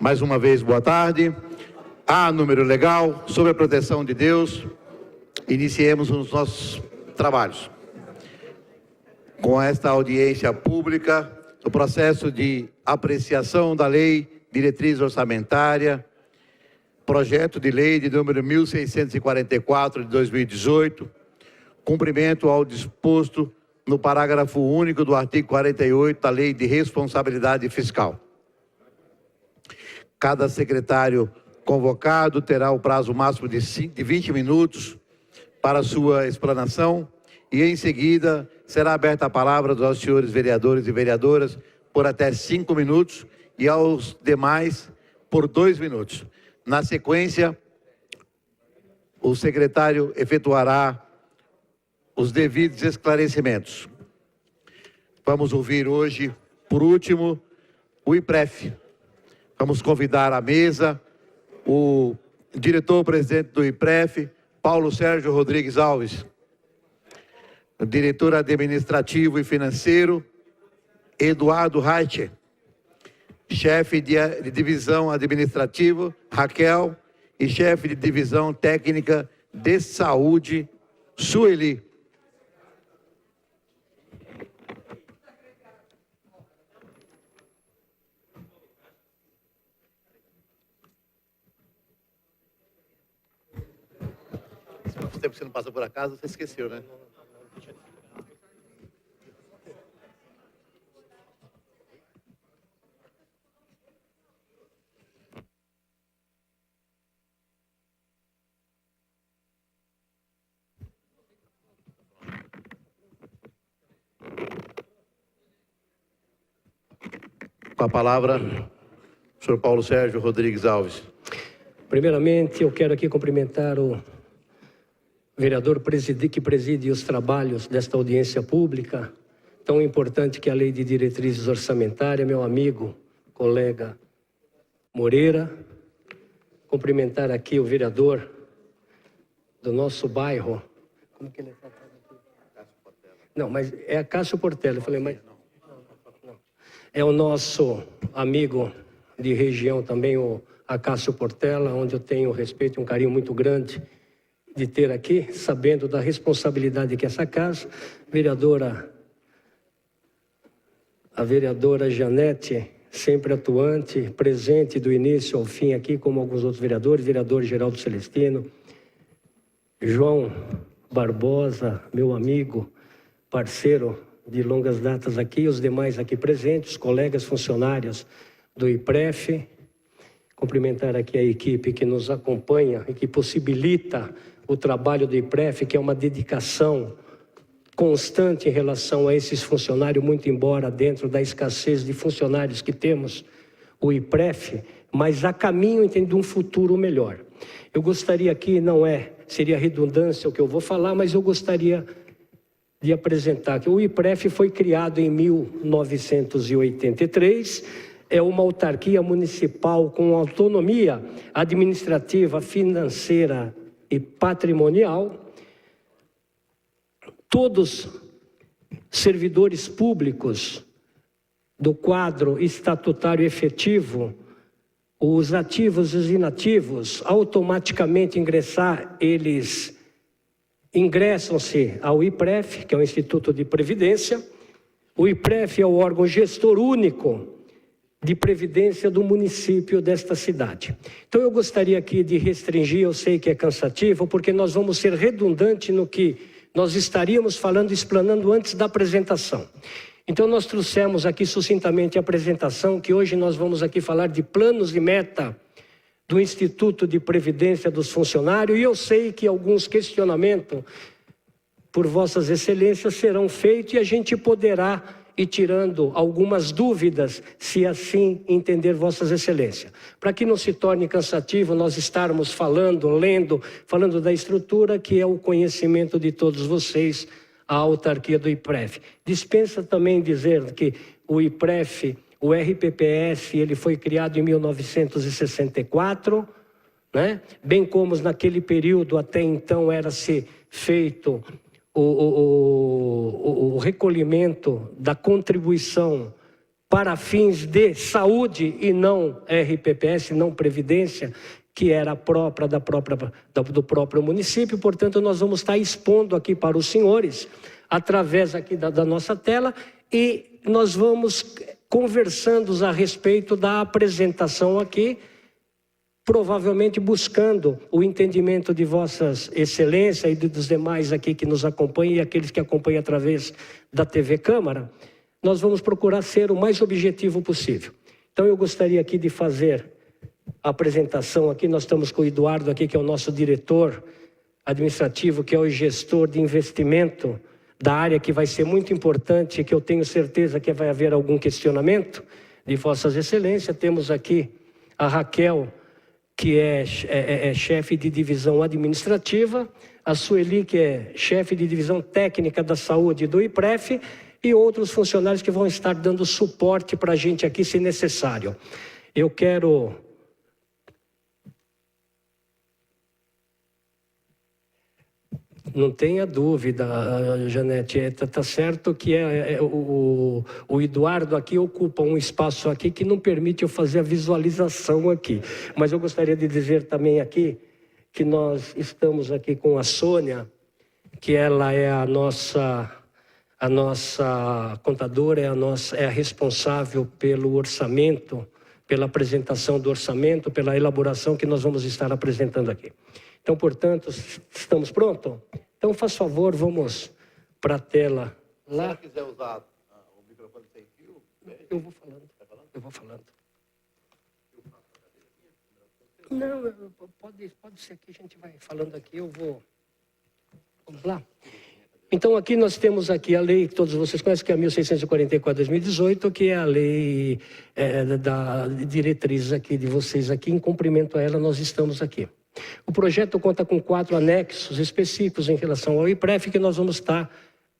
Mais uma vez, boa tarde. Há número legal, sob a proteção de Deus, iniciemos os nossos trabalhos. Com esta audiência pública, o processo de apreciação da Lei Diretriz Orçamentária, projeto de lei de número 1644 de 2018, cumprimento ao disposto no parágrafo único do artigo 48 da Lei de Responsabilidade Fiscal. Cada secretário convocado terá o prazo máximo de 20 minutos para sua explanação e, em seguida, será aberta a palavra aos senhores vereadores e vereadoras por até 5 minutos e aos demais por 2 minutos. Na sequência, o secretário efetuará os devidos esclarecimentos. Vamos ouvir hoje, por último, o IPREF. Vamos convidar à mesa o diretor-presidente do IPREF, Paulo Sérgio Rodrigues Alves, o diretor administrativo e financeiro, Eduardo Reicher, chefe de divisão administrativa, Raquel, e chefe de divisão técnica de saúde, Sueli. Faz tempo que você não passa por acaso, você esqueceu, né? Com a palavra, o senhor Paulo Sérgio Rodrigues Alves. Primeiramente, eu quero aqui cumprimentar o vereador que preside os trabalhos desta audiência pública, tão importante que é a Lei de Diretrizes Orçamentárias, meu amigo, colega Moreira. Cumprimentar aqui o vereador do nosso bairro. Como que ele é tratado aqui? Não, mas é a Cássio Portela. Eu falei, mas... Não. É o nosso amigo de região também, o Acácio Portela, onde eu tenho respeito e um carinho muito grande de ter aqui, sabendo da responsabilidade que essa casa, a vereadora Janete, sempre atuante, presente do início ao fim aqui, como alguns outros vereadores, vereador Geraldo Celestino, João Barbosa, meu amigo, parceiro de longas datas aqui, os demais aqui presentes, colegas funcionários do IPREF, cumprimentar aqui a equipe que nos acompanha e que possibilita o trabalho do IPREF, que é uma dedicação constante em relação a esses funcionários, muito embora dentro da escassez de funcionários que temos, o IPREF, mas a caminho de um futuro melhor. Eu gostaria aqui, seria redundância o que eu vou falar, mas eu gostaria de apresentar que o IPREF foi criado em 1983, é uma autarquia municipal com autonomia administrativa, financeira e patrimonial. Todos servidores públicos do quadro estatutário efetivo, os ativos e os inativos, automaticamente eles ingressam-se ao IPREF, que é o Instituto de Previdência. O IPREF é o órgão gestor único de previdência do município desta cidade. Então eu gostaria aqui de restringir, eu sei que é cansativo, porque nós vamos ser redundantes no que nós estaríamos falando, explanando antes da apresentação. Então nós trouxemos aqui sucintamente a apresentação, que hoje nós vamos aqui falar de planos e meta do Instituto de Previdência dos Funcionários, e eu sei que alguns questionamentos por vossas excelências serão feitos e a gente poderá ir tirando algumas dúvidas, se assim entender vossas excelências. Para que não se torne cansativo nós estarmos falando, lendo, falando da estrutura, que é o conhecimento de todos vocês, a autarquia do IPREF. Dispensa também dizer que o IPREF, o RPPS, ele foi criado em 1964, né? Bem como naquele período até então era-se feito o recolhimento da contribuição para fins de saúde e não RPPS, não Previdência, que era própria do próprio município. Portanto, nós vamos estar expondo aqui para os senhores, através aqui da nossa tela, e nós vamos conversando a respeito da apresentação aqui, provavelmente buscando o entendimento de vossas excelências e dos demais aqui que nos acompanham e aqueles que acompanham através da TV Câmara. Nós vamos procurar ser o mais objetivo possível. Então, eu gostaria aqui de fazer a apresentação aqui. Nós estamos com o Eduardo aqui, que é o nosso diretor administrativo, que é o gestor de investimento da área, que vai ser muito importante, que eu tenho certeza que vai haver algum questionamento de vossas excelências. Temos aqui a Raquel, que é chefe de divisão administrativa, a Sueli, que é chefe de divisão técnica da saúde do IPREF, e outros funcionários que vão estar dando suporte para a gente aqui, se necessário. Eu quero... Não tenha dúvida, Janete, está certo que o Eduardo aqui ocupa um espaço aqui que não permite eu fazer a visualização aqui. Mas eu gostaria de dizer também aqui que nós estamos aqui com a Sônia, que ela é a nossa contadora, é a responsável pelo orçamento, pela apresentação do orçamento, pela elaboração que nós vamos estar apresentando aqui. Então, portanto, estamos prontos? Então, faz favor, vamos para a tela lá. Se você quiser usar o microfone sem fio... Eu vou falando. Eu vou falando. Não, pode ser que a gente vai falando aqui, eu vou... Vamos lá. Então, aqui nós temos aqui a lei que todos vocês conhecem, que é a 1644/2018, que é a lei da diretriz aqui de vocês aqui. Em cumprimento a ela, nós estamos aqui. O projeto conta com 4 anexos específicos em relação ao IPREF, que nós vamos estar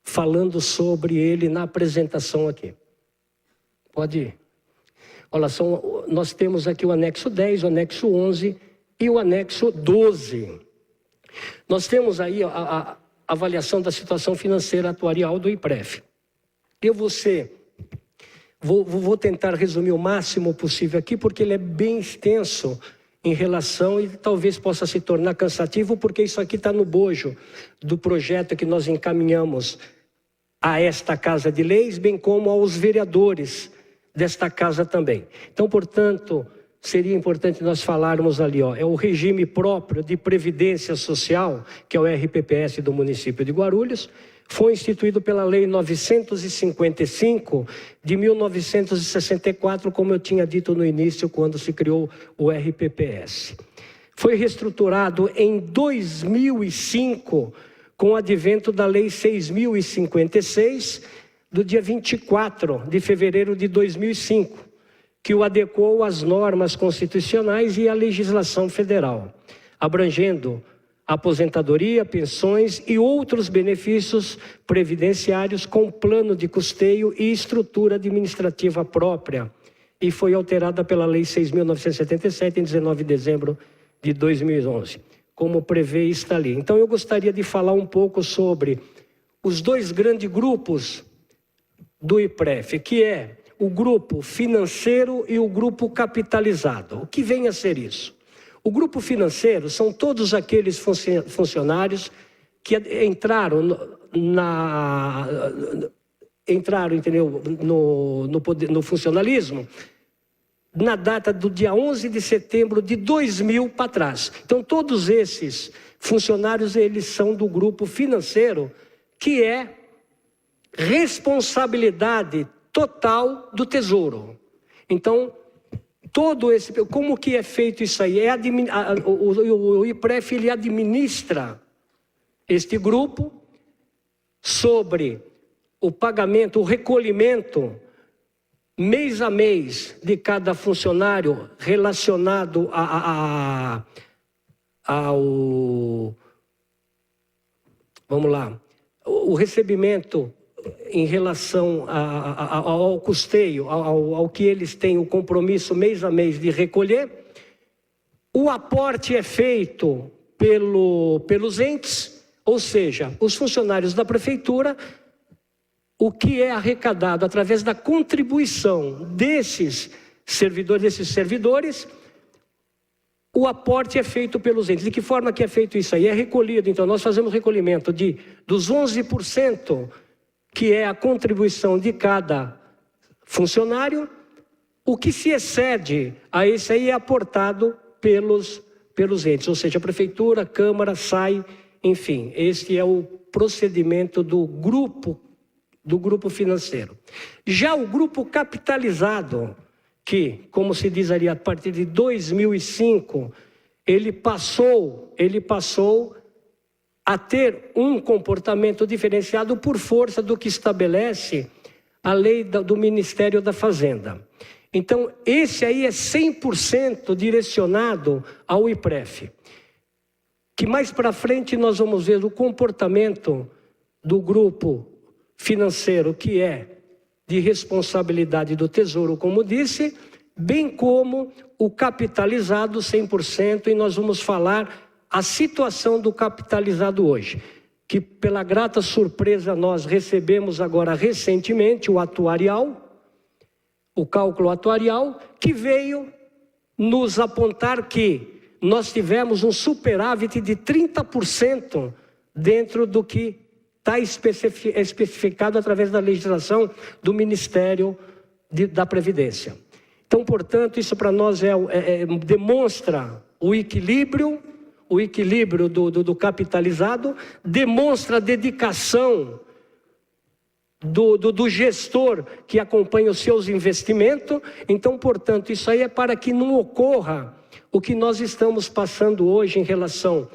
falando sobre ele na apresentação aqui. Pode ir. Olha, nós temos aqui o anexo 10, o anexo 11 e o anexo 12. Nós temos aí a avaliação da situação financeira atuarial do IPREF. Eu vou tentar resumir o máximo possível aqui, porque ele é bem extenso em relação, e talvez possa se tornar cansativo, porque isso aqui está no bojo do projeto que nós encaminhamos a esta Casa de Leis, bem como aos vereadores desta Casa também. Então, portanto, seria importante nós falarmos ali, é o regime próprio de previdência social, que é o RPPS do município de Guarulhos. Foi instituído pela Lei 955 de 1964, como eu tinha dito no início, quando se criou o RPPS. Foi reestruturado em 2005, com o advento da Lei 6.056, do dia 24 de fevereiro de 2005, que o adequou às normas constitucionais e à legislação federal, abrangendo aposentadoria, pensões e outros benefícios previdenciários com plano de custeio e estrutura administrativa própria, e foi alterada pela Lei 6.977 em 19 de dezembro de 2011, como prevê está ali. Então, eu gostaria de falar um pouco sobre os 2 grandes grupos do IPREF, que é o grupo financeiro e o grupo capitalizado. O que vem a ser isso? O grupo financeiro são todos aqueles funcionários que entraram, entendeu, no funcionalismo na data do dia 11 de setembro de 2000 para trás. Então, todos esses funcionários, eles são do grupo financeiro, que é responsabilidade total do Tesouro. Então, como que é feito isso aí? O IPREF, ele administra este grupo sobre o pagamento, o recolhimento, mês a mês, de cada funcionário relacionado vamos lá, o recebimento em relação ao custeio, ao que eles têm o compromisso mês a mês de recolher. O aporte é feito pelos entes, ou seja, os funcionários da prefeitura, o que é arrecadado através da contribuição desses servidores, o aporte é feito pelos entes. De que forma que é feito isso aí? É recolhido, então nós fazemos recolhimento dos 11%, que é a contribuição de cada funcionário. O que se excede a esse aí é aportado pelos entes, ou seja, a prefeitura, a Câmara, SAI, enfim, este é o procedimento do grupo financeiro. Já o grupo capitalizado, que, como se diz ali, a partir de 2005, ele passou a ter um comportamento diferenciado por força do que estabelece a lei do Ministério da Fazenda. Então, esse aí é 100% direcionado ao IPREF. Que mais para frente nós vamos ver o comportamento do grupo financeiro, que é de responsabilidade do Tesouro, como disse, bem como o capitalizado 100%, e nós vamos falar a situação do capitalizado hoje, que pela grata surpresa nós recebemos agora recentemente o cálculo atuarial, que veio nos apontar que nós tivemos um superávit de 30% dentro do que está especificado através da legislação do Ministério da Previdência. Então, portanto, isso para nós demonstra o equilíbrio do capitalizado, demonstra a dedicação do gestor que acompanha os seus investimentos. Então, portanto, isso aí é para que não ocorra o que nós estamos passando hoje em relação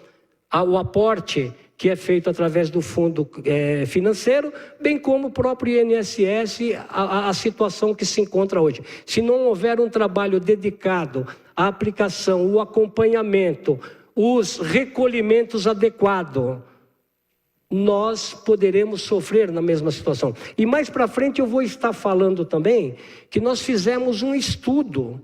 ao aporte que é feito através do fundo financeiro, bem como o próprio INSS, a situação que se encontra hoje. Se não houver um trabalho dedicado à aplicação, o acompanhamento, os recolhimentos adequados, nós poderemos sofrer na mesma situação. E mais para frente eu vou estar falando também que nós fizemos um estudo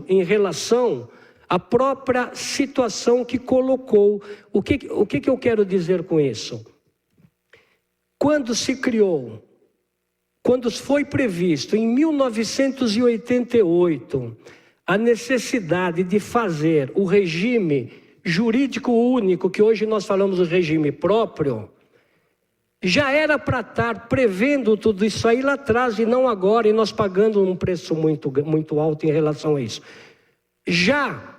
em relação à própria situação que colocou. O que eu quero dizer com isso? Quando foi previsto em 1988 a necessidade de fazer o regime jurídico único, que hoje nós falamos do regime próprio, já era para estar prevendo tudo isso aí lá atrás e não agora, e nós pagando um preço muito alto em relação a isso. Já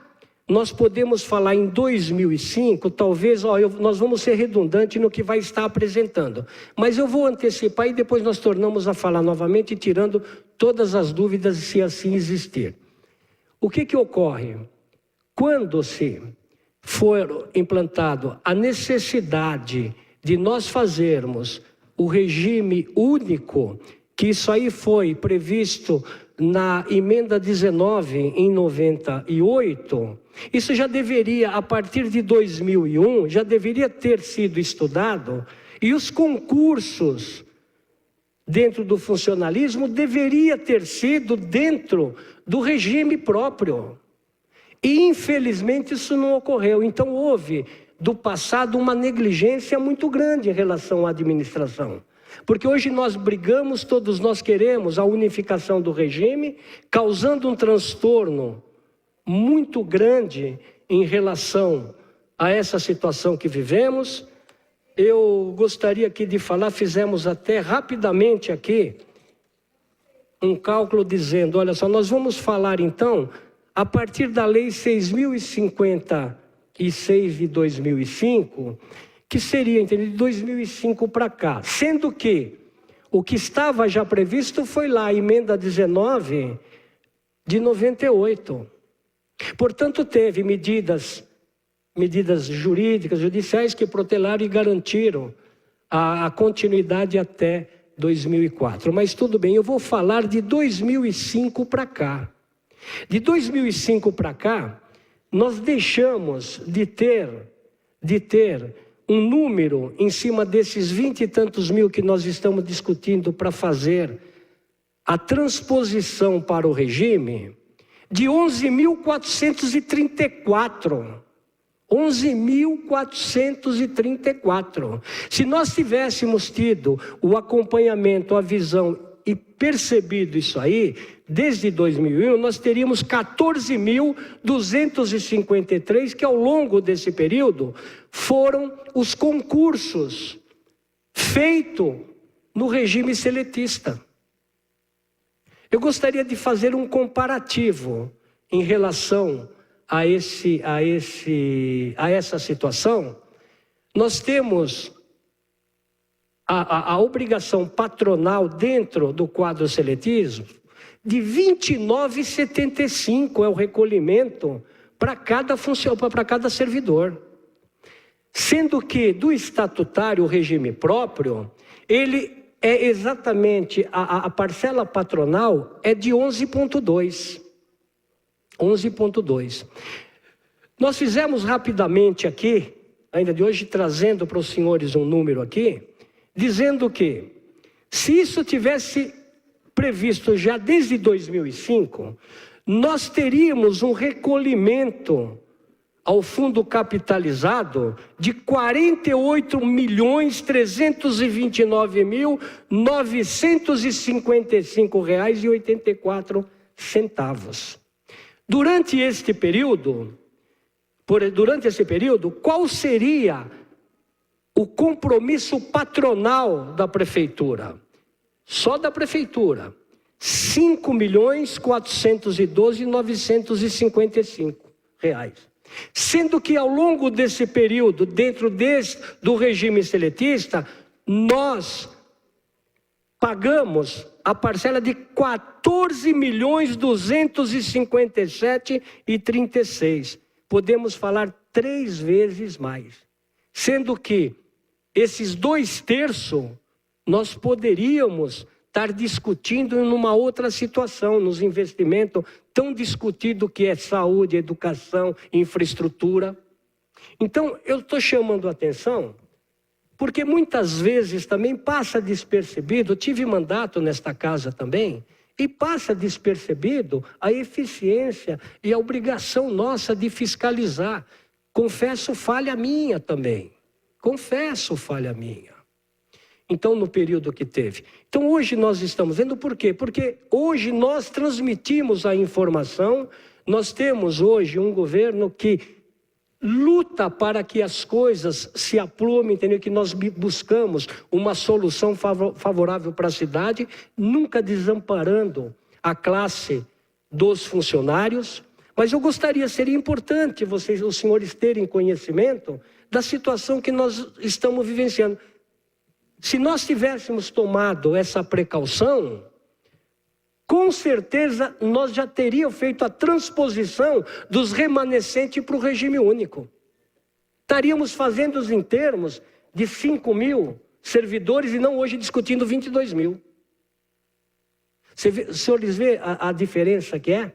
nós podemos falar em 2005, talvez, nós vamos ser redundantes no que vai estar apresentando, mas eu vou antecipar e depois nós tornamos a falar novamente, tirando todas as dúvidas, se assim existir. O que ocorre? Quando se for implantado a necessidade de nós fazermos o regime único, que isso aí foi previsto na emenda 19 em 98, isso já deveria, a partir de 2001, já deveria ter sido estudado, e os concursos dentro do funcionalismo deveria ter sido dentro do regime próprio. E infelizmente isso não ocorreu. Então houve do passado uma negligência muito grande em relação à administração. Porque hoje nós brigamos, todos nós queremos a unificação do regime, causando um transtorno muito grande em relação a essa situação que vivemos. Eu gostaria aqui de falar, fizemos até rapidamente aqui um cálculo dizendo, olha só, nós vamos falar então, a partir da Lei 6.056 de 2005, que seria, entendeu, de 2005 para cá. Sendo que o que estava já previsto foi lá, a emenda 19 de 98. Portanto, teve medidas jurídicas, judiciais que protelaram e garantiram a continuidade até 2004. Mas tudo bem, eu vou falar de 2005 para cá. De 2005 para cá, nós deixamos de ter um número em cima desses 20 e tantos mil que nós estamos discutindo para fazer a transposição para o regime, de 11.434. 11.434. Se nós tivéssemos tido o acompanhamento, a visão e percebido isso aí, desde 2001, nós teríamos 14.253, que ao longo desse período foram os concursos feitos no regime seletista. Eu gostaria de fazer um comparativo em relação a essa situação. Nós temos a obrigação patronal dentro do quadro seletismo de 29,75 é o recolhimento para cada servidor. Sendo que do estatutário, o regime próprio, ele é exatamente, a parcela patronal é de 11,2. 11,2. Nós fizemos rapidamente aqui, ainda de hoje, trazendo para os senhores um número aqui, dizendo que, se isso tivesse previsto já desde 2005, nós teríamos um recolhimento ao fundo capitalizado de R$ 48.329.955,84. Durante esse período, qual seria o compromisso patronal da prefeitura? Só da prefeitura, R$ 5.412.955. Sendo que ao longo desse período, dentro do regime seletista, nós pagamos a parcela de R$ 14.257,36. Podemos falar 3 vezes mais. Sendo que esses 2/3 nós poderíamos estar discutindo numa outra situação, nos investimentos tão discutido que é saúde, educação, infraestrutura. Então, eu estou chamando a atenção, porque muitas vezes também passa despercebido, tive mandato nesta casa também, e passa despercebido a eficiência e a obrigação nossa de fiscalizar. Confesso falha minha também, confesso falha minha. Então, no período que teve. Então, hoje nós estamos vendo por quê? Porque hoje nós transmitimos a informação, nós temos hoje um governo que luta para que as coisas se aprumem, entendeu? Que nós buscamos uma solução favorável para a cidade, nunca desamparando a classe dos funcionários. Mas eu gostaria, seria importante vocês, os senhores, terem conhecimento da situação que nós estamos vivenciando. Se nós tivéssemos tomado essa precaução, com certeza nós já teríamos feito a transposição dos remanescentes para o regime único. Estaríamos fazendo em termos de 5.000 servidores e não hoje discutindo 22.000. Os senhores veem a diferença que é?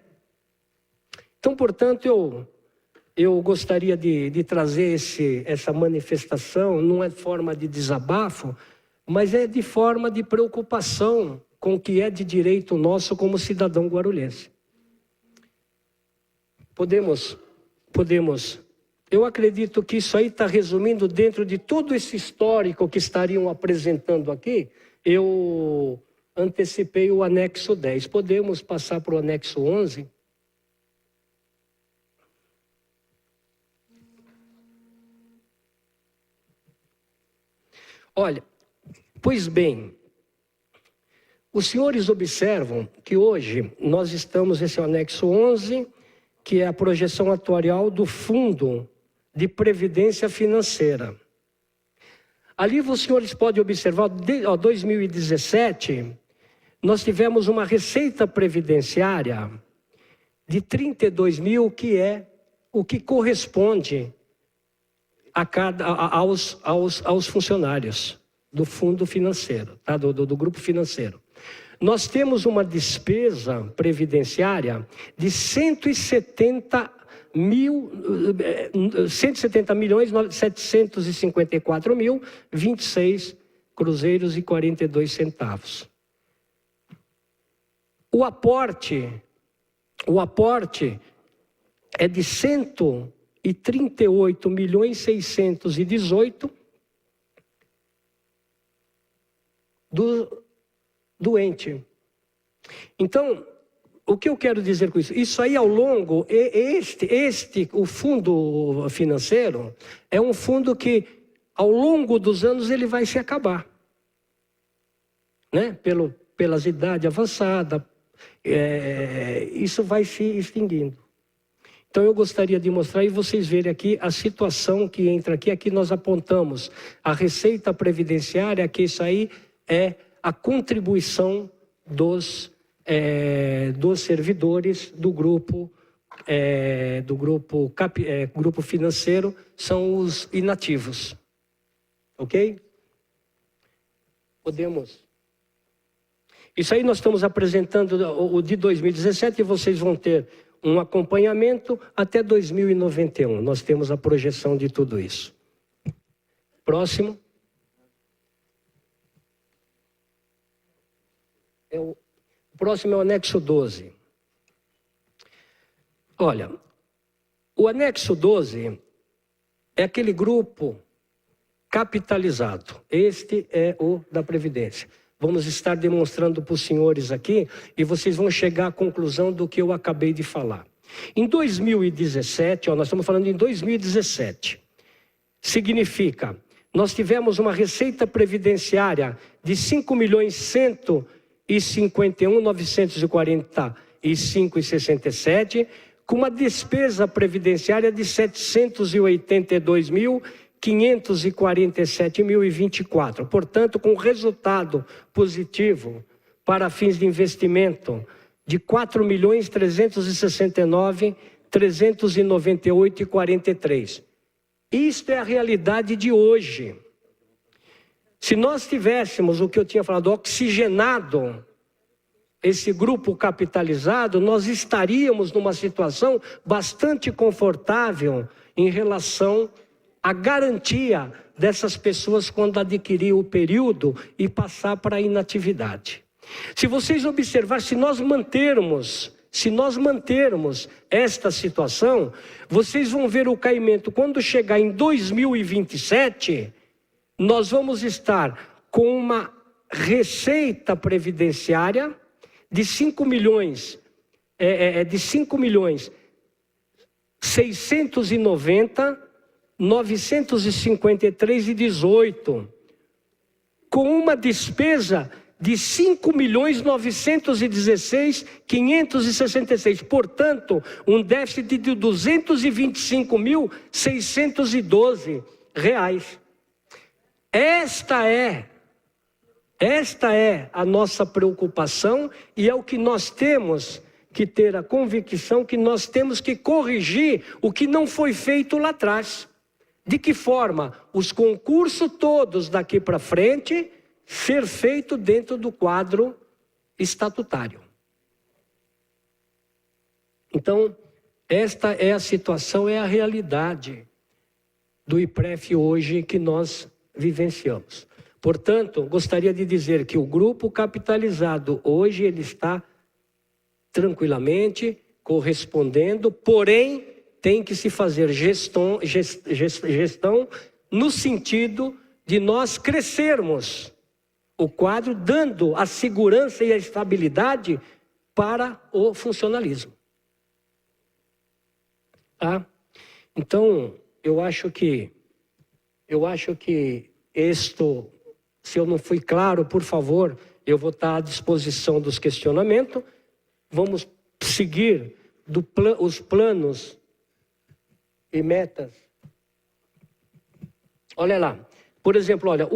Então, portanto, eu gostaria de trazer essa manifestação, não é forma de desabafo, mas é de forma de preocupação com o que é de direito nosso como cidadão guarulhense. Podemos, eu acredito que isso aí está resumindo dentro de todo esse histórico que estariam apresentando aqui, eu antecipei o anexo 10. Podemos passar para o anexo 11? Olha, pois bem, os senhores observam que hoje nós estamos, esse é o anexo 11, que é a projeção atuarial do Fundo de Previdência Financeira. Ali os senhores podem observar, em 2017, nós tivemos uma receita previdenciária de 32 mil, que é o que corresponde aos funcionários do fundo financeiro, tá? do grupo financeiro. Nós temos uma despesa previdenciária de 170.754.026 cruzeiros e 42 centavos. O aporte é de e 38.618 do doente. Então, o que eu quero dizer com isso? Isso aí ao longo, o fundo financeiro é um fundo que ao longo dos anos ele vai se acabar, né? Pelas idades avançadas, isso vai se extinguindo. Então eu gostaria de mostrar e vocês verem aqui a situação que entra aqui. Aqui nós apontamos a receita previdenciária, que isso aí é a contribuição dos servidores do grupo grupo financeiro, são os inativos. Ok? Podemos. Isso aí nós estamos apresentando o de 2017 e vocês vão ter um acompanhamento até 2091. Nós temos a projeção de tudo isso. Próximo. O próximo é o anexo 12. Olha, o anexo 12 é aquele grupo capitalizado. Este é o da Previdência. Vamos estar demonstrando para os senhores aqui e vocês vão chegar à conclusão do que eu acabei de falar. Em 2017, nós estamos falando em 2017, significa, nós tivemos uma receita previdenciária de 5.151.945,67, com uma despesa previdenciária de 782.547.024. Portanto, com resultado positivo para fins de investimento de 4.369.398,43. Isto é a realidade de hoje. Se nós tivéssemos o que eu tinha falado, oxigenado esse grupo capitalizado, nós estaríamos numa situação bastante confortável em relação à garantia dessas pessoas quando adquirir o período e passar para a inatividade. Se vocês observarem, se nós mantermos esta situação, vocês vão ver o caimento. Quando chegar em 2027, nós vamos estar com uma receita previdenciária de 5.690.953,18, com uma despesa de 5.916.566, portanto, um déficit de 225.612 reais. Esta é a nossa preocupação e é o que nós temos que ter a convicção que nós temos que corrigir o que não foi feito lá atrás. De que forma? Os concursos todos daqui para frente ser feito dentro do quadro estatutário. Então, esta é a situação, é a realidade do IPREF hoje que nós vivenciamos. Portanto, gostaria de dizer que o grupo capitalizado hoje ele está tranquilamente correspondendo, porém tem que se fazer gestão no sentido de nós crescermos o quadro, dando a segurança e a estabilidade para o funcionalismo. Tá? Então, eu acho que isto, se eu não fui claro, por favor, eu vou estar à disposição dos questionamentos. Vamos seguir os planos e metas. Olha lá, por exemplo, olha,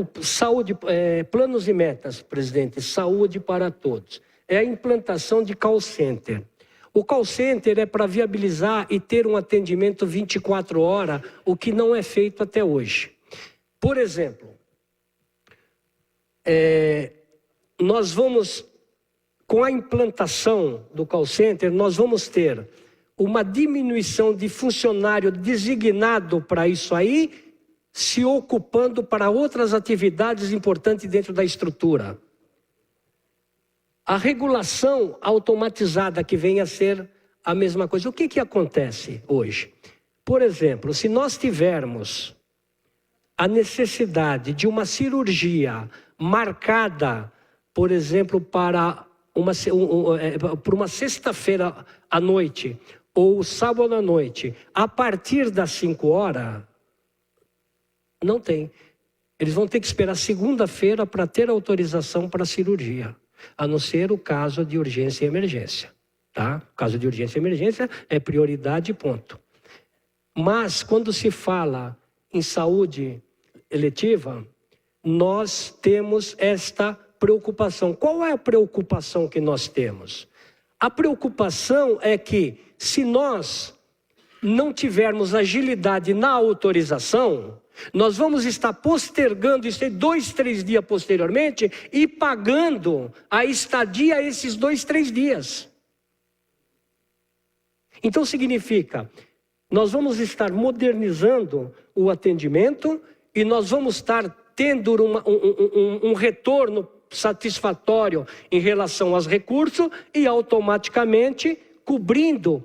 planos e metas, presidente, saúde para todos. É a implantação de call center. O call center é para viabilizar e ter um atendimento 24 horas, o que não é feito até hoje. Por exemplo, nós vamos, com a implantação do call center, nós vamos ter uma diminuição de funcionário designado para isso aí, se ocupando para outras atividades importantes dentro da estrutura. A regulação automatizada que vem a ser a mesma coisa. O que acontece hoje? Por exemplo, se nós tivermos a necessidade de uma cirurgia marcada, por exemplo, para uma sexta-feira à noite, ou sábado à noite, a partir das 5 horas, não tem. Eles vão ter que esperar segunda-feira para ter autorização para a cirurgia, a não ser o caso de urgência e emergência. Tá? O caso de urgência e emergência é prioridade, ponto. Mas, quando se fala em saúde eletiva, nós temos esta preocupação. Qual é a preocupação que nós temos? A preocupação é que, se nós não tivermos agilidade na autorização, nós vamos estar postergando isso 2, 3 dias posteriormente e pagando a estadia esses 2, 3 dias. Então significa, nós vamos estar modernizando o atendimento e nós vamos estar tendo um retorno satisfatório em relação aos recursos e automaticamente cobrindo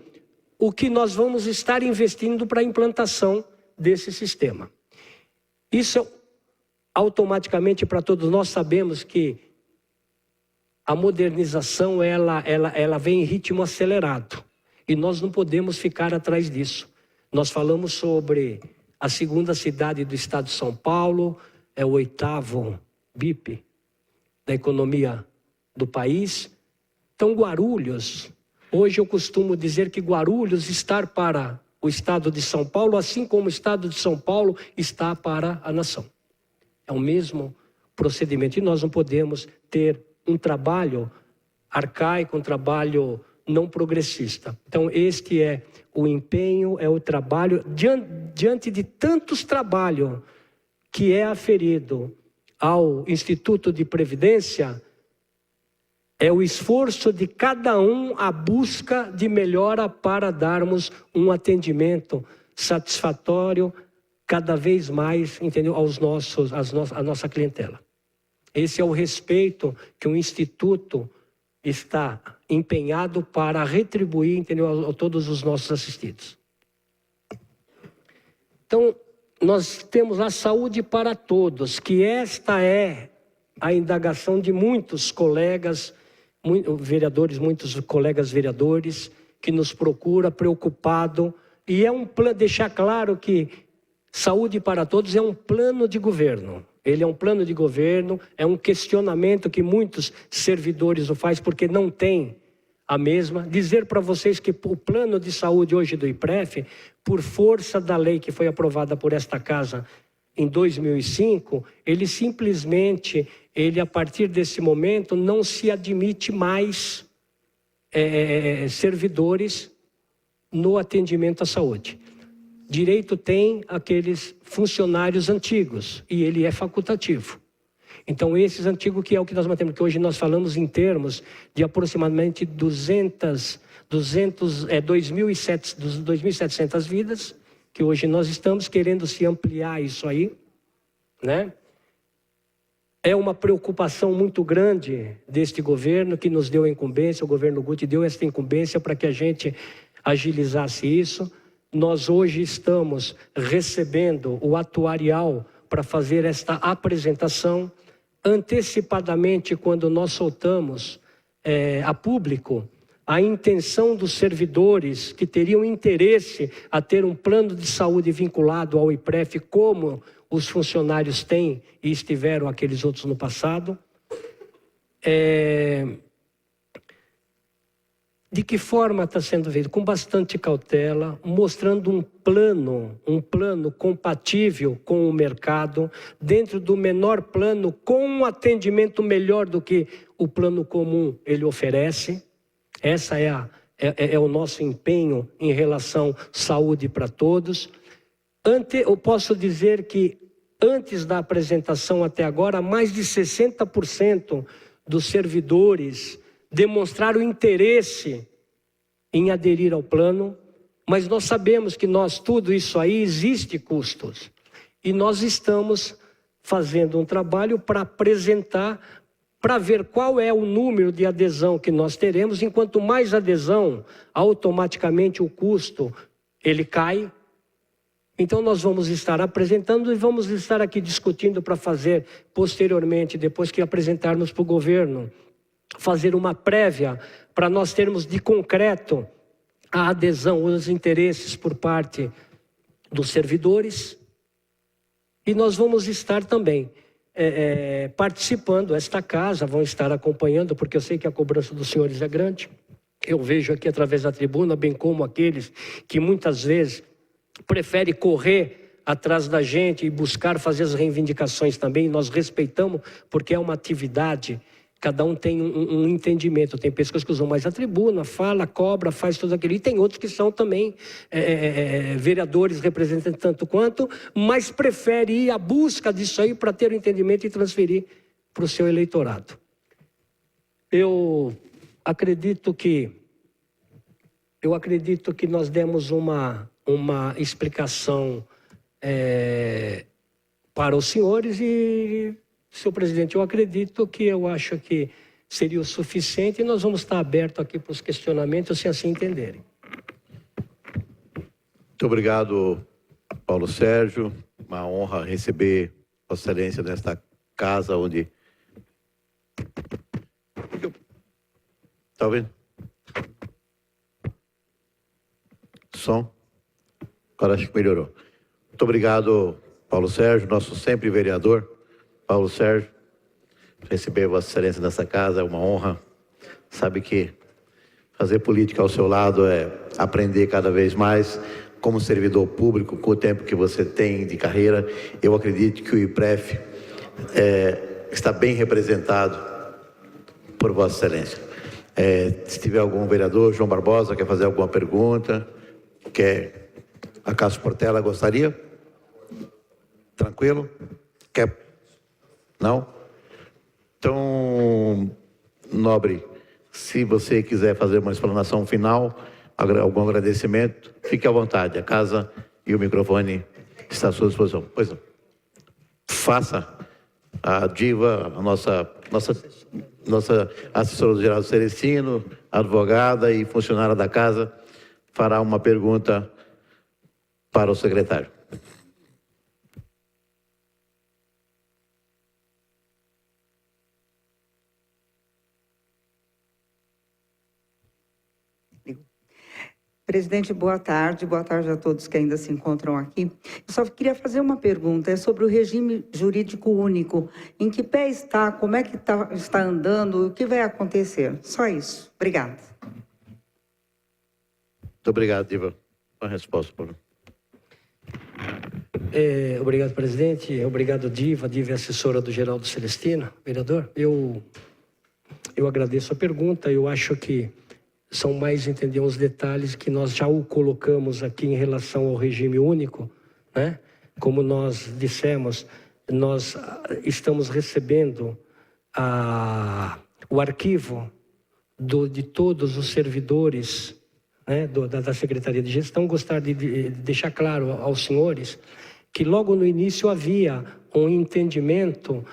o que nós vamos estar investindo para a implantação desse sistema. Isso automaticamente, para todos nós sabemos que a modernização ela vem em ritmo acelerado e nós não podemos ficar atrás disso. Nós falamos sobre a segunda cidade do estado de São Paulo, é o 8º BIP da economia do país. Então Guarulhos, hoje eu costumo dizer que Guarulhos está para o estado de São Paulo, assim como o estado de São Paulo está para a nação. É o mesmo procedimento e nós não podemos ter um trabalho arcaico, um trabalho não progressista. Então este é o empenho, é o trabalho, diante de tantos trabalhos que é aferido ao Instituto de Previdência, é o esforço de cada um, a busca de melhora para darmos um atendimento satisfatório cada vez mais, entendeu, à nossa clientela. Esse é o respeito que o Instituto está empenhado para retribuir, entendeu, a todos os nossos assistidos. Então, nós temos a saúde para todos, que esta é a indagação de muitos colegas vereadores, muitos colegas vereadores que nos procura preocupado, e é um plano, deixar claro que saúde para todos é um plano de governo. Ele é um plano de governo, é um questionamento que muitos servidores o fazem porque não tem a mesma. Dizer para vocês que o plano de saúde hoje do IPREF, por força da lei que foi aprovada por esta casa em 2005, ele simplesmente, a partir desse momento, não se admite mais servidores no atendimento à saúde. Direito tem aqueles funcionários antigos, e ele é facultativo. Então, esses antigos, que é o que nós mantemos, que hoje nós falamos em termos de aproximadamente 2.700 vidas, que hoje nós estamos querendo se ampliar isso aí, né? É uma preocupação muito grande deste governo que nos deu a incumbência, o governo Guti deu esta incumbência para que a gente agilizasse isso. Nós hoje estamos recebendo o atuarial para fazer esta apresentação. Antecipadamente, quando nós soltamos a público a intenção dos servidores que teriam interesse a ter um plano de saúde vinculado ao IPREF, como os funcionários têm e estiveram aqueles outros no passado. De que forma está sendo feito? Com bastante cautela, mostrando um plano compatível com o mercado, dentro do menor plano, com um atendimento melhor do que o plano comum ele oferece. Essa é o nosso empenho em relação à saúde para todos. Eu posso dizer que antes da apresentação até agora, mais de 60% dos servidores demonstraram interesse em aderir ao plano, mas nós sabemos que tudo isso aí existe custos. E nós estamos fazendo um trabalho para apresentar, para ver qual é o número de adesão que nós teremos. Enquanto mais adesão, automaticamente o custo ele cai, Então nós vamos estar apresentando e vamos estar aqui discutindo para fazer posteriormente, depois que apresentarmos para o governo, fazer uma prévia para nós termos de concreto a adesão, os interesses por parte dos servidores. E nós vamos estar também participando, esta casa, vão estar acompanhando, porque eu sei que a cobrança dos senhores é grande. Eu vejo aqui através da tribuna, bem como aqueles que muitas vezes preferem correr atrás da gente e buscar fazer as reivindicações também. Nós respeitamos, porque é uma atividade, cada um tem um entendimento. Tem pessoas que usam mais a tribuna, fala, cobra, faz tudo aquilo. E tem outros que são também vereadores, representantes tanto quanto, mas preferem ir à busca disso aí para ter o entendimento e transferir para o seu eleitorado. Eu acredito que nós demos uma explicação para os senhores e, senhor presidente, eu acho que seria o suficiente e nós vamos estar abertos aqui para os questionamentos, se assim entenderem. Muito obrigado, Paulo Sérgio. Uma honra receber Vossa Excelência nesta casa onde... Está ouvindo? Som? Agora acho que melhorou. Muito obrigado, Paulo Sérgio, nosso sempre vereador. Paulo Sérgio, receber Vossa Excelência nessa casa é uma honra. Sabe que fazer política ao seu lado é aprender cada vez mais. Como servidor público, com o tempo que você tem de carreira, eu acredito que o IPREF está bem representado por Vossa Excelência. Se tiver algum vereador, João Barbosa, quer fazer alguma pergunta, a Cássio Portela gostaria? Tranquilo? Quer? Não? Então, nobre, se você quiser fazer uma explanação final, algum agradecimento, fique à vontade. A casa e o microfone está à sua disposição. Pois não. Faça. A Diva, a nossa assessora do Geraldo Celestino, advogada e funcionária da casa, fará uma pergunta para o secretário. Presidente, boa tarde a todos que ainda se encontram aqui. Eu só queria fazer uma pergunta, sobre o regime jurídico único. Em que pé está, como é que está andando, o que vai acontecer? Só isso. Obrigada. Muito obrigado, Diva. A resposta, Paulo. Obrigado, presidente. Obrigado, Diva. Diva é assessora do Geraldo Celestino, vereador. Eu agradeço a pergunta. Eu acho que são mais, entender, os detalhes que nós já o colocamos aqui em relação ao regime único, né? Como nós dissemos, nós estamos recebendo o arquivo de todos os servidores, né, da Secretaria de Gestão. Gostaria de deixar claro aos senhores que logo no início havia um entendimento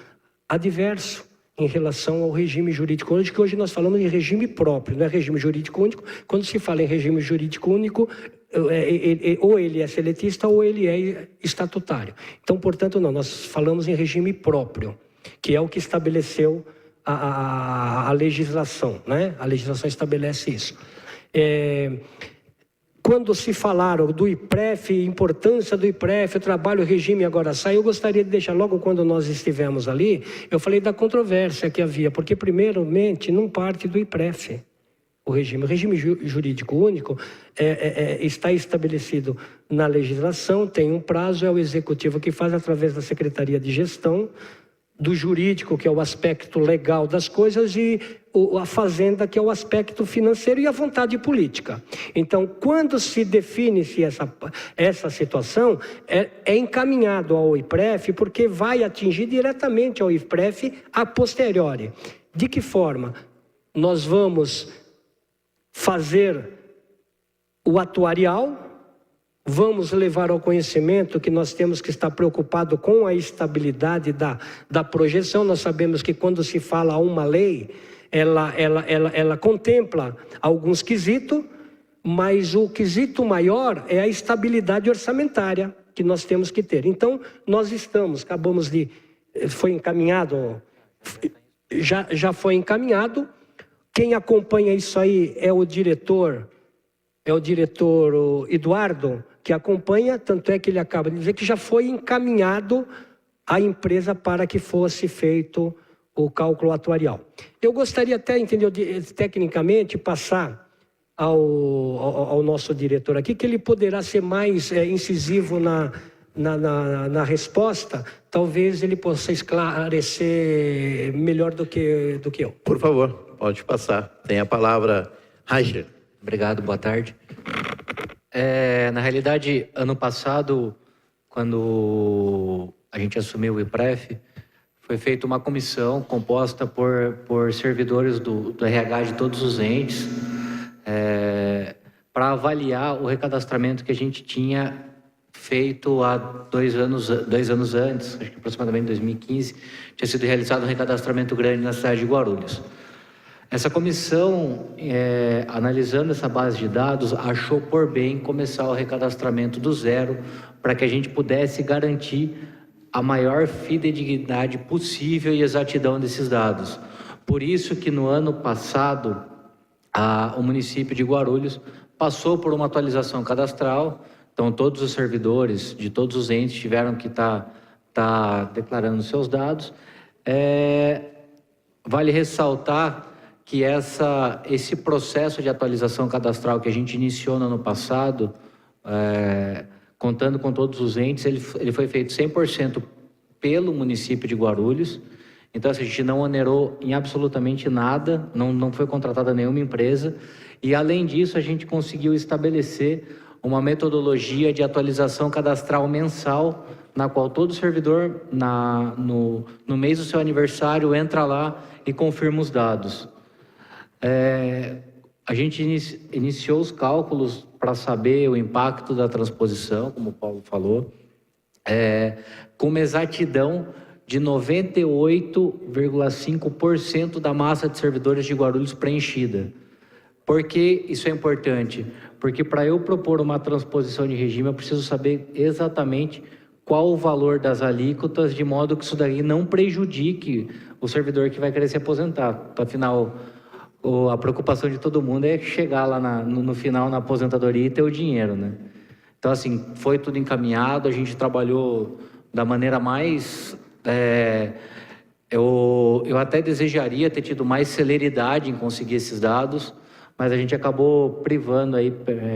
adverso em relação ao regime jurídico único, que hoje nós falamos em regime próprio, não é regime jurídico único. Quando se fala em regime jurídico único, ou ele é seletista ou ele é estatutário. Então, portanto, não, nós falamos em regime próprio, que é o que estabeleceu a legislação, né? A legislação estabelece isso. Quando se falaram do IPREF, importância do IPREF, o trabalho, o regime agora sai, eu gostaria de deixar, logo quando nós estivemos ali, eu falei da controvérsia que havia, porque primeiramente não parte do IPREF, o regime jurídico único está estabelecido na legislação, tem um prazo, é o executivo que faz através da Secretaria de Gestão, do jurídico, que é o aspecto legal das coisas, e a fazenda, que é o aspecto financeiro, e a vontade política. Então, quando se define-se essa situação, é encaminhado ao IPREF, porque vai atingir diretamente ao IPREF a posteriori. De que forma? Nós vamos fazer o atuarial, vamos levar ao conhecimento que nós temos que estar preocupado com a estabilidade da projeção. Nós sabemos que quando se fala uma lei, ela contempla alguns quesitos, mas o quesito maior é a estabilidade orçamentária, que nós temos que ter. Então, nós foi encaminhado, já foi encaminhado. Quem acompanha isso aí é o diretor Eduardo, que acompanha, tanto é que ele acaba de dizer que já foi encaminhado à empresa para que fosse feito o cálculo atuarial. Eu gostaria até, entendeu, tecnicamente, passar ao nosso diretor aqui, que ele poderá ser mais incisivo na resposta. Talvez ele possa esclarecer melhor do que eu. Por favor, pode passar. Tem a palavra, Reicher. Obrigado, boa tarde. Na realidade, ano passado, quando a gente assumiu o IPREF, foi feita uma comissão composta por servidores do RH de todos os entes, para avaliar o recadastramento que a gente tinha feito há 2 anos antes, acho que aproximadamente em 2015, tinha sido realizado um recadastramento grande na cidade de Guarulhos. Essa comissão, analisando essa base de dados, achou por bem começar o recadastramento do zero, para que a gente pudesse garantir a maior fidedignidade possível e exatidão desses dados. Por isso que no ano passado, o município de Guarulhos passou por uma atualização cadastral. Então, todos os servidores de todos os entes tiveram que estar declarando seus dados. Vale ressaltar que esse processo de atualização cadastral que a gente iniciou no ano passado, contando com todos os entes, ele foi feito 100% pelo município de Guarulhos. Então, a gente não onerou em absolutamente nada, não foi contratada nenhuma empresa. E, além disso, a gente conseguiu estabelecer uma metodologia de atualização cadastral mensal, na qual todo servidor, no mês do seu aniversário, entra lá e confirma os dados. A gente iniciou os cálculos para saber o impacto da transposição, como o Paulo falou, com uma exatidão de 98,5% da massa de servidores de Guarulhos preenchida. Por que isso é importante? Porque para eu propor uma transposição de regime, eu preciso saber exatamente qual o valor das alíquotas, de modo que isso daí não prejudique o servidor que vai querer se aposentar. Afinal, a preocupação de todo mundo é chegar lá no final na aposentadoria e ter o dinheiro, né? Então, assim, foi tudo encaminhado, a gente trabalhou da maneira mais... eu até desejaria ter tido mais celeridade em conseguir esses dados, mas a gente acabou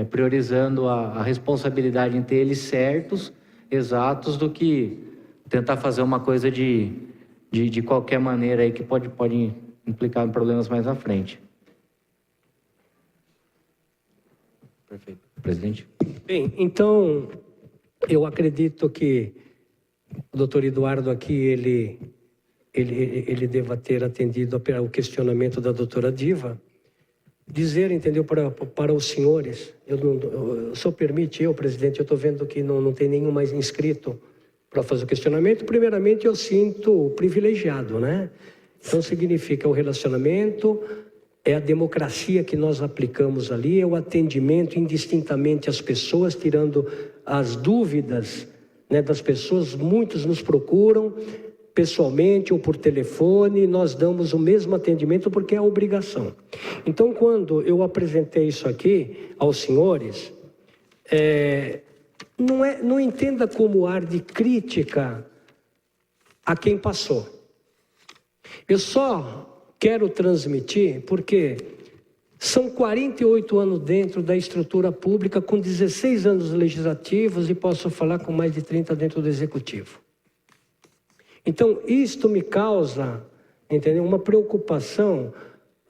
priorizando a responsabilidade em ter eles certos, exatos, do que tentar fazer uma coisa de qualquer maneira aí que pode implicar em problemas mais à frente. Perfeito. Presidente? Bem, então, eu acredito que o doutor Eduardo aqui, ele deva ter atendido ao questionamento da doutora Diva. Dizer, entendeu, para os senhores, só permite presidente, eu estou vendo que não tem nenhum mais inscrito para fazer o questionamento. Primeiramente, eu sinto privilegiado, né? Então, significa o relacionamento, é a democracia que nós aplicamos ali, é o atendimento indistintamente às pessoas, tirando as dúvidas, né, das pessoas. Muitos nos procuram pessoalmente ou por telefone, nós damos o mesmo atendimento porque é a obrigação. Então, quando eu apresentei isso aqui aos senhores, não entenda como ar de crítica a quem passou. Eu só quero transmitir porque são 48 anos dentro da estrutura pública, com 16 anos legislativos e posso falar com mais de 30 dentro do executivo. Então, isto me causa, entendeu, uma preocupação,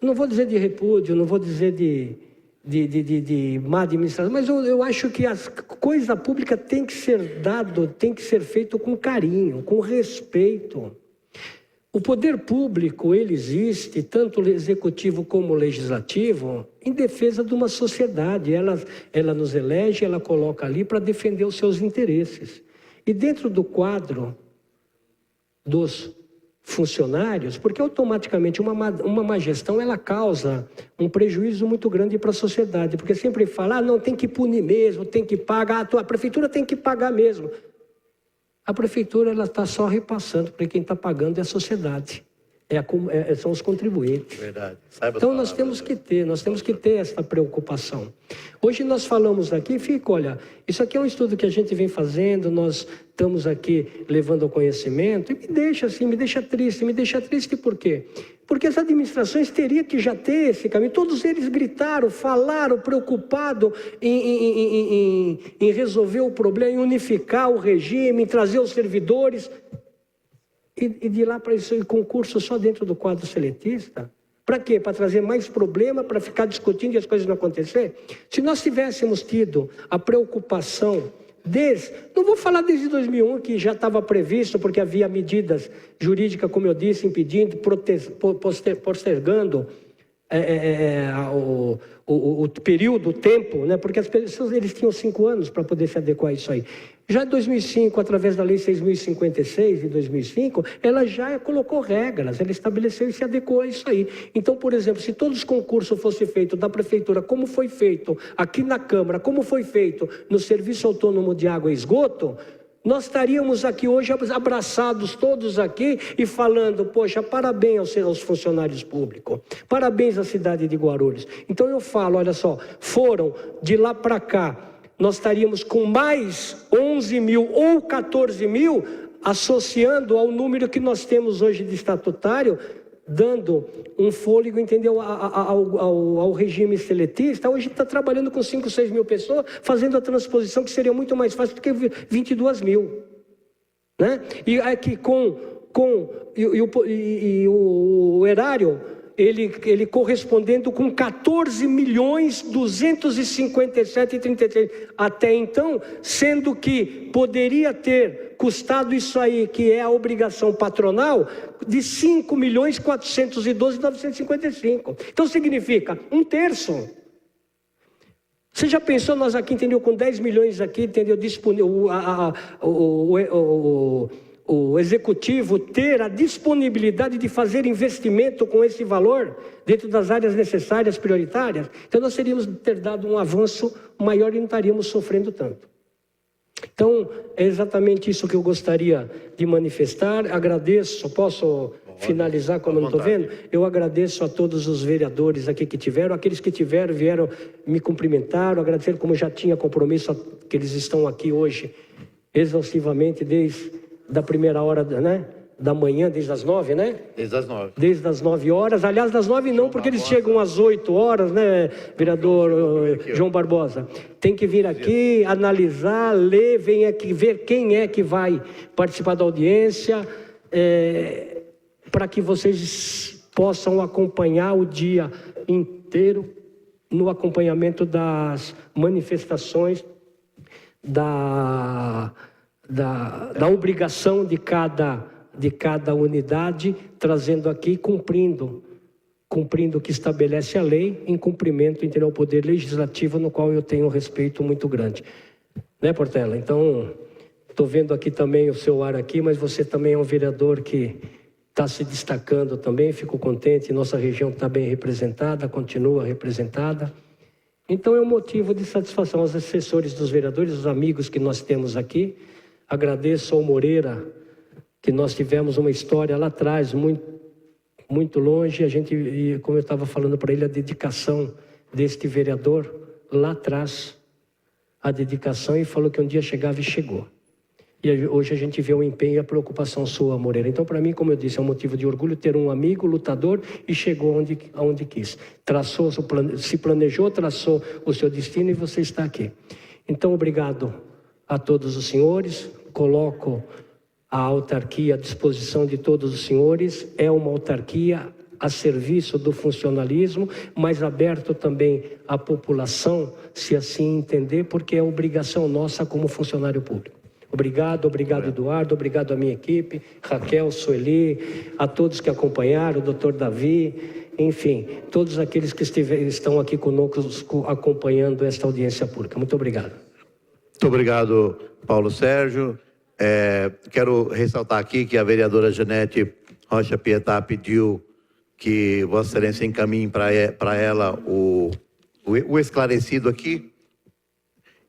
não vou dizer de repúdio, não vou dizer de má administração, mas eu acho que a coisa pública tem que ser feito com carinho, com respeito. O poder público, ele existe, tanto o executivo como o legislativo, em defesa de uma sociedade. Ela nos elege, ela coloca ali para defender os seus interesses. E dentro do quadro dos funcionários, porque automaticamente uma má gestão ela causa um prejuízo muito grande para a sociedade, porque sempre fala, não, tem que punir mesmo, tem que pagar, a prefeitura tem que pagar mesmo. A prefeitura ela está só repassando, porque quem está pagando é a sociedade, são os contribuintes. Verdade. Então nós temos que ter essa preocupação. Hoje nós falamos aqui, olha, isso aqui é um estudo que a gente vem fazendo, nós estamos aqui levando ao conhecimento, e me deixa triste por quê? Porque as administrações teriam que já ter esse caminho, todos eles gritaram, falaram, preocupados em resolver o problema, em unificar o regime, em trazer os servidores, e de lá para esse concurso só dentro do quadro seletista. Para quê? Para trazer mais problema, para ficar discutindo e as coisas não acontecer? Se nós tivéssemos tido a preocupação não vou falar desde 2001, que já estava previsto, porque havia medidas jurídicas, como eu disse, impedindo, postergando o período, o tempo, né? Porque as pessoas eles tinham 5 anos para poder se adequar a isso aí. Já em 2005, através da Lei 6.056 de 2005, ela já colocou regras, ela estabeleceu e se adequou a isso aí. Então, por exemplo, se todos os concursos fossem feitos da Prefeitura, como foi feito aqui na Câmara, como foi feito no Serviço Autônomo de Água e Esgoto, nós estaríamos aqui hoje abraçados todos aqui e falando, poxa, parabéns aos funcionários públicos, parabéns à cidade de Guarulhos. Então eu falo, olha só, foram de lá para cá, nós estaríamos com mais 11 mil ou 14 mil, associando ao número que nós temos hoje de estatutário, dando um fôlego, entendeu, ao regime seletista. Hoje está trabalhando com 5, 6 mil pessoas, fazendo a transposição, que seria muito mais fácil do que 22 mil. Né? E aqui o erário, ele correspondendo com 14.257.036 até então, sendo que poderia ter custado isso aí, que é a obrigação patronal, de 5.412.955. Então significa 1/3. Você já pensou, nós aqui, entendeu, com 10 milhões aqui, entendeu, disponível, o executivo ter a disponibilidade de fazer investimento com esse valor dentro das áreas necessárias, prioritárias? Então nós teríamos ter dado um avanço maior e não estaríamos sofrendo tanto. Então é exatamente isso que eu gostaria de manifestar. Agradeço, posso finalizar como eu não estou vendo? Eu agradeço a todos os vereadores aqui que tiveram, aqueles que tiveram, vieram me cumprimentaram, agradecer como já tinha compromisso, que eles estão aqui hoje exaustivamente desde da primeira hora, né, da manhã, desde as 9, né? Desde as 9. Desde as 9 horas. Aliás, das 9 não, porque eles chegam às 8 horas, né, vereador João Barbosa? Tem que vir aqui, analisar, ler, vem aqui ver quem é que vai participar da audiência, para que vocês possam acompanhar o dia inteiro no acompanhamento das manifestações da obrigação de cada unidade, trazendo aqui, cumprindo o que estabelece a lei, em cumprimento, entendeu, ao poder legislativo, no qual eu tenho um respeito muito grande. Né, Portela? Então, estou vendo aqui também o seu ar aqui, mas você também é um vereador que está se destacando também, fico contente, nossa região está bem representada, continua representada. Então, é um motivo de satisfação aos assessores dos vereadores, os amigos que nós temos aqui. Agradeço ao Moreira, que nós tivemos uma história lá atrás, muito longe. A gente, como eu estava falando para ele, a dedicação deste vereador lá atrás, a dedicação, e falou que um dia chegava e chegou. E hoje a gente vê o empenho e a preocupação sua, Moreira. Então, para mim, como eu disse, é um motivo de orgulho ter um amigo lutador e chegou aonde quis. Se planejou, traçou o seu destino e você está aqui. Então, obrigado a todos os senhores. Coloco a autarquia à disposição de todos os senhores. É uma autarquia a serviço do funcionalismo, mas aberto também à população, se assim entender, porque é obrigação nossa como funcionário público. Obrigado Eduardo, obrigado à minha equipe, Raquel, Sueli, a todos que acompanharam, o doutor Davi, enfim, todos aqueles que estão aqui conosco acompanhando esta audiência pública. Muito obrigado. Muito obrigado, Paulo Sérgio. Quero ressaltar aqui que a vereadora Janete Rocha Pietá pediu que Vossa Excelência encaminhe para ela o esclarecido aqui.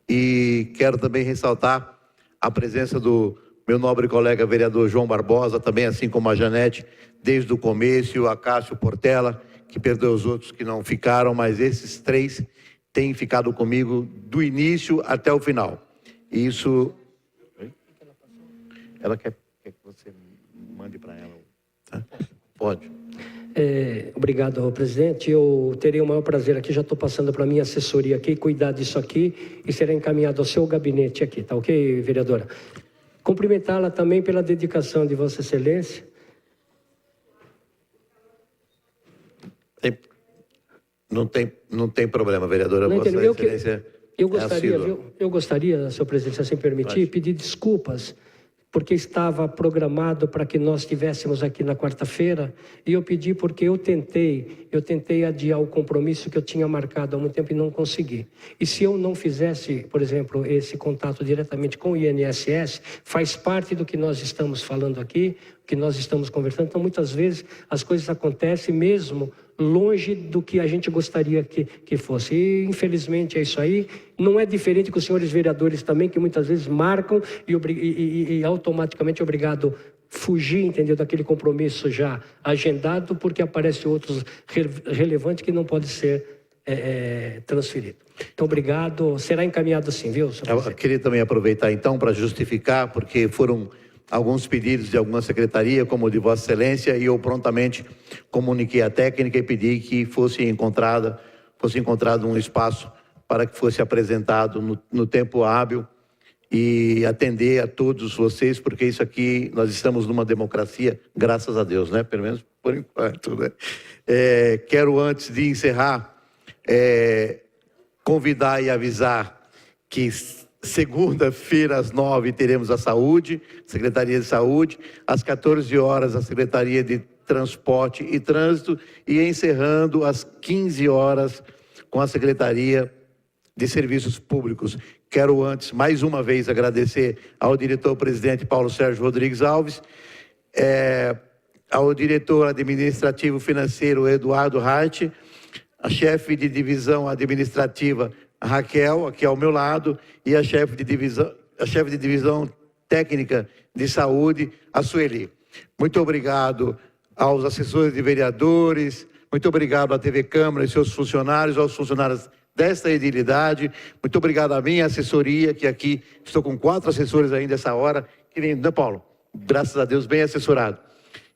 E quero também ressaltar a presença do meu nobre colega vereador João Barbosa, também assim como a Janete, desde o começo, e o Acácio Portela, que perdeu os outros que não ficaram, mas esses três têm ficado comigo do início até o final. E isso... Ela quer que você mande para ela. Tá? Pode. Obrigado, presidente. Eu terei o maior prazer aqui, já estou passando para a minha assessoria aqui, cuidar disso aqui e será encaminhado ao seu gabinete aqui, tá ok, vereadora? Cumprimentá-la também pela dedicação de Vossa Excelência. Não tem problema, vereadora. Não, Vossa Excelência eu gostaria, senhor presidente, se assim permitir, pedir desculpas, porque estava programado para que nós estivéssemos aqui na quarta-feira, e eu pedi porque eu tentei adiar o compromisso que eu tinha marcado há muito tempo e não consegui. E se eu não fizesse, por exemplo, esse contato diretamente com o INSS, faz parte do que nós estamos falando aqui, que nós estamos conversando, então muitas vezes as coisas acontecem mesmo longe do que a gente gostaria que fosse. E infelizmente é isso aí. Não é diferente com os senhores vereadores também, que muitas vezes marcam e automaticamente é obrigado fugir, entendeu, daquele compromisso já agendado, porque aparecem outros relevantes que não podem ser transferidos. Então, obrigado. Será encaminhado sim, viu? Eu queria também aproveitar então para justificar, porque foram alguns pedidos de alguma secretaria, como o de Vossa Excelência, e eu prontamente comuniquei a técnica e pedi que fosse encontrado um espaço para que fosse apresentado no tempo hábil e atender a todos vocês, porque isso aqui, nós estamos numa democracia, graças a Deus, né? Pelo menos por enquanto, né? Quero, antes de encerrar, convidar e avisar que segunda-feira, às 9h, teremos a Saúde, Secretaria de Saúde. Às 14 horas, a Secretaria de Transporte e Trânsito. E encerrando às 15 horas com a Secretaria de Serviços Públicos. Quero antes, mais uma vez, agradecer ao diretor-presidente Paulo Sérgio Rodrigues Alves, ao diretor administrativo financeiro Eduardo Hart, a chefe de divisão administrativa Raquel, aqui ao meu lado, e a chefe de divisão técnica de saúde, a Sueli. Muito obrigado aos assessores de vereadores, muito obrigado à TV Câmara e seus funcionários, aos funcionários desta edilidade, muito obrigado à minha assessoria, que aqui estou com 4 assessores ainda essa hora, que vem, né, Paulo? Graças a Deus, bem assessorado.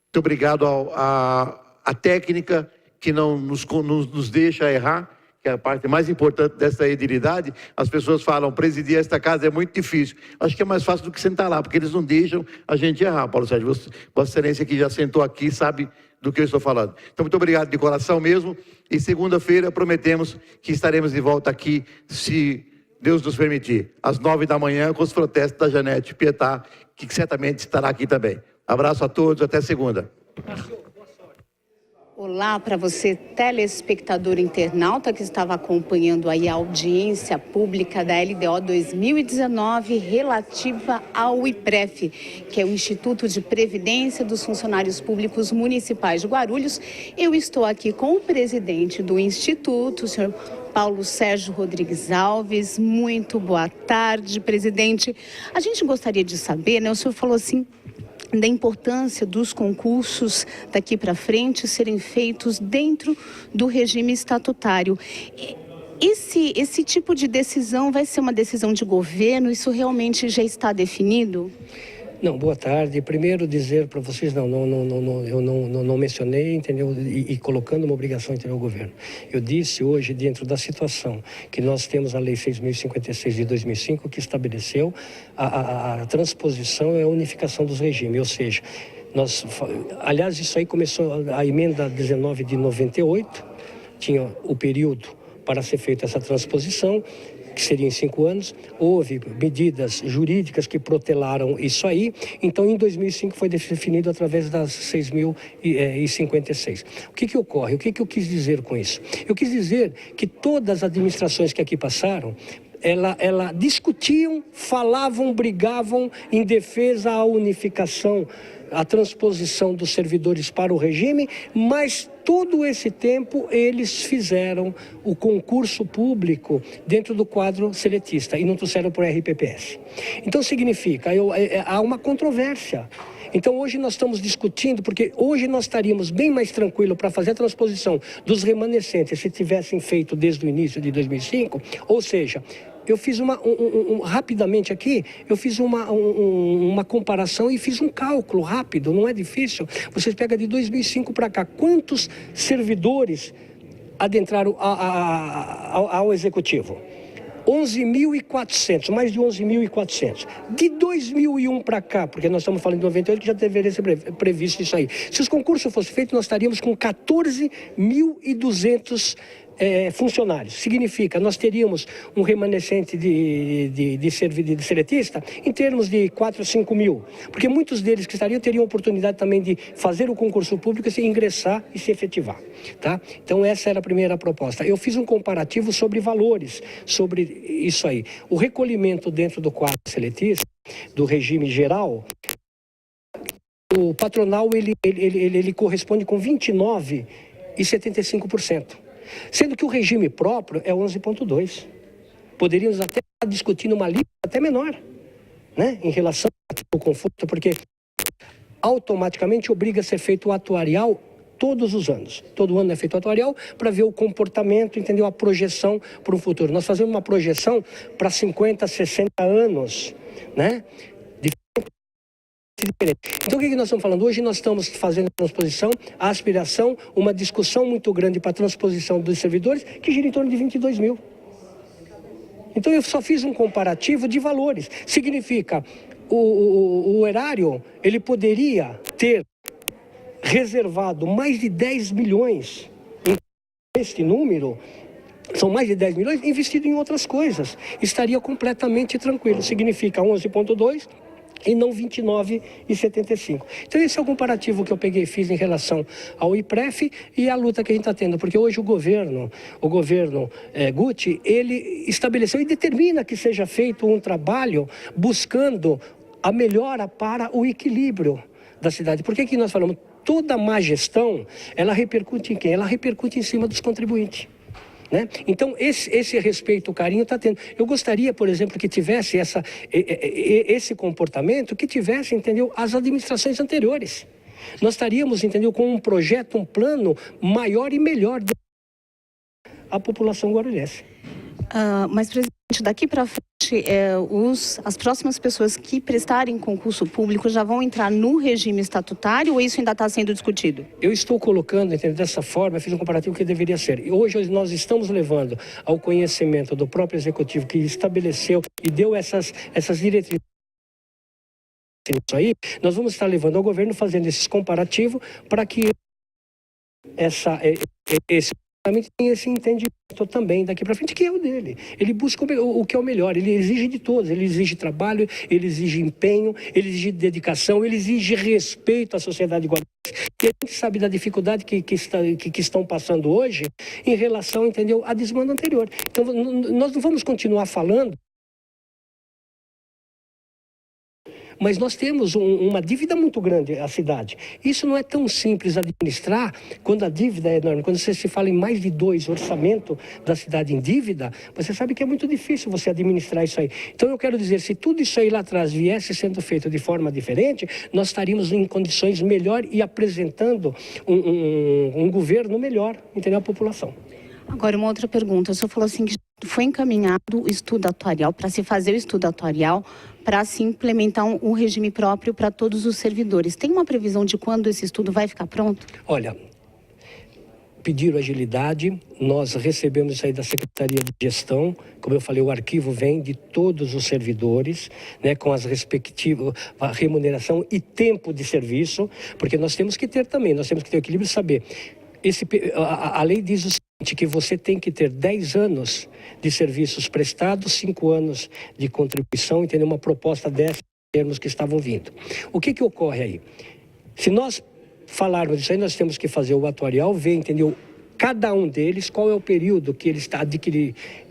Muito obrigado à técnica, que não nos deixa errar, que é a parte mais importante dessa edilidade. As pessoas falam, presidir esta casa é muito difícil. Acho que é mais fácil do que sentar lá, porque eles não deixam a gente errar, Paulo Sérgio. Vossa Excelência, que já sentou aqui, sabe do que eu estou falando. Então, muito obrigado de coração mesmo. E segunda-feira prometemos que estaremos de volta aqui, se Deus nos permitir, às 9 da manhã, com os protestos da Janete Pietá, que certamente estará aqui também. Abraço a todos, até segunda. Olá para você, telespectador internauta que estava acompanhando aí a audiência pública da LDO 2019 relativa ao IPREF, que é o Instituto de Previdência dos Funcionários Públicos Municipais de Guarulhos. Eu estou aqui com o presidente do Instituto, o senhor Paulo Sérgio Rodrigues Alves. Muito boa tarde, presidente. A gente gostaria de saber, né, o senhor falou assim, da importância dos concursos daqui para frente serem feitos dentro do regime estatutário. Esse tipo de decisão vai ser uma decisão de governo? Isso realmente já está definido? Não, boa tarde. Primeiro dizer para vocês, eu não mencionei, entendeu? E colocando uma obrigação, entendeu, ao governo. Eu disse hoje, dentro da situação, que nós temos a Lei 6.056 de 2005, que estabeleceu a transposição e a unificação dos regimes, ou seja, aliás, isso aí começou, a emenda 19 de 98, tinha o período para ser feita essa transposição, que seria em 5 anos, houve medidas jurídicas que protelaram isso aí, então em 2005 foi definido através das 6.056. O que ocorre? O que eu quis dizer com isso? Eu quis dizer que todas as administrações que aqui passaram, discutiam, falavam, brigavam em defesa à unificação a transposição dos servidores para o regime, mas todo esse tempo eles fizeram o concurso público dentro do quadro seletista e não trouxeram para o RPPS. Então significa, há uma controvérsia. Então hoje nós estamos discutindo, porque hoje nós estaríamos bem mais tranquilos para fazer a transposição dos remanescentes se tivessem feito desde o início de 2005, ou seja, eu fiz rapidamente aqui, eu fiz uma comparação e fiz um cálculo rápido, não é difícil. Vocês pegam de 2005 para cá, quantos servidores adentraram ao Executivo? 11.400, mais de 11.400. De 2001 para cá, porque nós estamos falando de 98, que já deveria ser previsto isso aí. Se os concursos fossem feitos, nós estaríamos com 14.200 funcionários. Significa, nós teríamos um remanescente de seletista em termos de 4 a 5 mil. Porque muitos deles que estariam teriam oportunidade também de fazer o concurso público, se ingressar e se efetivar. Tá? Então essa era a primeira proposta. Eu fiz um comparativo sobre valores, sobre isso aí. O recolhimento dentro do quadro seletista, do regime geral, o patronal ele corresponde com 29,75%. Sendo que o regime próprio é 11,2%. Poderíamos até estar discutindo uma lista até menor, né, em relação ao conforto, porque automaticamente obriga a ser feito o atuarial todos os anos. Todo ano é feito o atuarial para ver o comportamento, entendeu? A projeção para o futuro. Nós fazemos uma projeção para 50, 60 anos, né? Então o que nós estamos falando? Hoje nós estamos fazendo a transposição, a aspiração, uma discussão muito grande para a transposição dos servidores, que gira em torno de 22 mil. Então eu só fiz um comparativo de valores. Significa, o erário, ele poderia ter reservado mais de 10 milhões, este número, são mais de 10 milhões, investido em outras coisas. Estaria completamente tranquilo. Significa 11,2%. E não 29,75. Então esse é o comparativo que eu peguei e fiz em relação ao IPREF e a luta que a gente está tendo, porque hoje o governo Guti, ele estabeleceu e determina que seja feito um trabalho buscando a melhora para o equilíbrio da cidade. Por que nós falamos? Toda má gestão, ela repercute em quem? Ela repercute em cima dos contribuintes. Né? Então, esse respeito, o carinho está tendo. Eu gostaria, por exemplo, que tivesse esse comportamento, que tivesse, entendeu, as administrações anteriores. Nós estaríamos, entendeu, com um projeto, um plano maior e melhor da população guarulhense. Mas, presidente, daqui para frente, as próximas pessoas que prestarem concurso público já vão entrar no regime estatutário ou isso ainda está sendo discutido? Eu estou colocando, entendeu, dessa forma, fiz um comparativo que deveria ser. E hoje nós estamos levando ao conhecimento do próprio Executivo que estabeleceu e deu essas diretrizes. Isso aí, nós vamos estar levando ao governo, fazendo esses comparativos para que esse tem esse entendimento também daqui para frente, que é o dele. Ele busca o que é o melhor, ele exige de todos, ele exige trabalho, ele exige empenho, ele exige dedicação, ele exige respeito à sociedade guarulhense. E a gente sabe da dificuldade que estão passando hoje em relação, entendeu, à desmando anterior. Então, nós não vamos continuar falando, mas nós temos uma dívida muito grande à cidade. Isso não é tão simples administrar quando a dívida é enorme. Quando você se fala em mais de 2 orçamento da cidade em dívida, você sabe que é muito difícil você administrar isso aí. Então eu quero dizer, se tudo isso aí lá atrás viesse sendo feito de forma diferente, nós estaríamos em condições melhor e apresentando um governo melhor, entendeu, a população. Agora, uma outra pergunta. O senhor falou assim que foi encaminhado o estudo atuarial, para se fazer o estudo atuarial, para se implementar um regime próprio para todos os servidores. Tem uma previsão de quando esse estudo vai ficar pronto? Olha, pediram agilidade, nós recebemos isso aí da Secretaria de Gestão, como eu falei, o arquivo vem de todos os servidores, né, com as respectivas a remuneração e tempo de serviço, porque nós temos que ter também, nós temos que ter o equilíbrio e saber. A lei diz o seguinte, que você tem que ter 10 anos de serviços prestados, 5 anos de contribuição, entendeu? Uma proposta dessa, termos que estavam vindo. O que ocorre aí? Se nós falarmos disso aí, nós temos que fazer o atuarial, ver, entendeu? Cada um deles, qual é o período que eles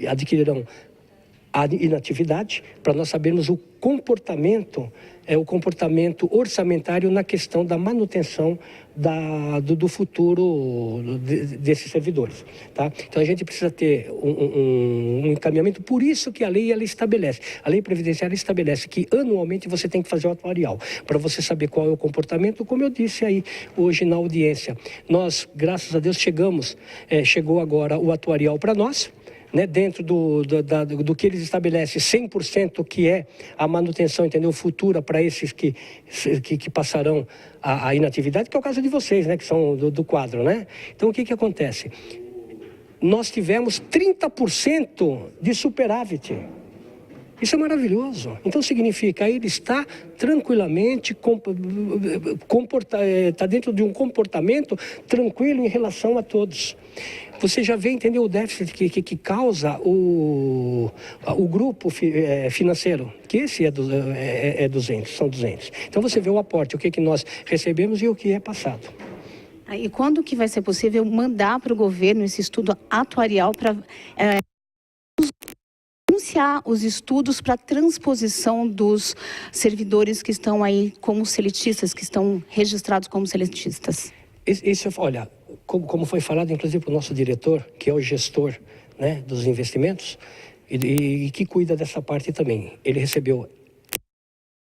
adquirirão a inatividade, para nós sabermos o comportamento orçamentário na questão da manutenção do futuro desses servidores. Tá? Então, a gente precisa ter um encaminhamento, por isso que a lei ela estabelece, a lei previdenciária estabelece que anualmente você tem que fazer o atuarial, para você saber qual é o comportamento, como eu disse aí hoje na audiência. Nós, graças a Deus, chegou agora o atuarial para nós, né, dentro do que eles estabelecem, 100% que é a manutenção, entendeu, futura para esses que passarão a inatividade, que é o caso de vocês, né, que são do quadro, né? Então, o que acontece? Nós tivemos 30% de superávit. Isso é maravilhoso. Então, significa que ele está tranquilamente, está dentro de um comportamento tranquilo em relação a todos. Você já vê, entendeu, o déficit que causa o grupo financeiro, que esse é 200, são 200. Então, você vê o aporte, o que nós recebemos e o que é passado. E quando que vai ser possível mandar para o governo esse estudo atuarial para anunciar os estudos para transposição dos servidores que estão aí como seletistas, que estão registrados como seletistas? Olha, como foi falado, inclusive, para o nosso diretor, que é o gestor, né, dos investimentos, e que cuida dessa parte também. Ele recebeu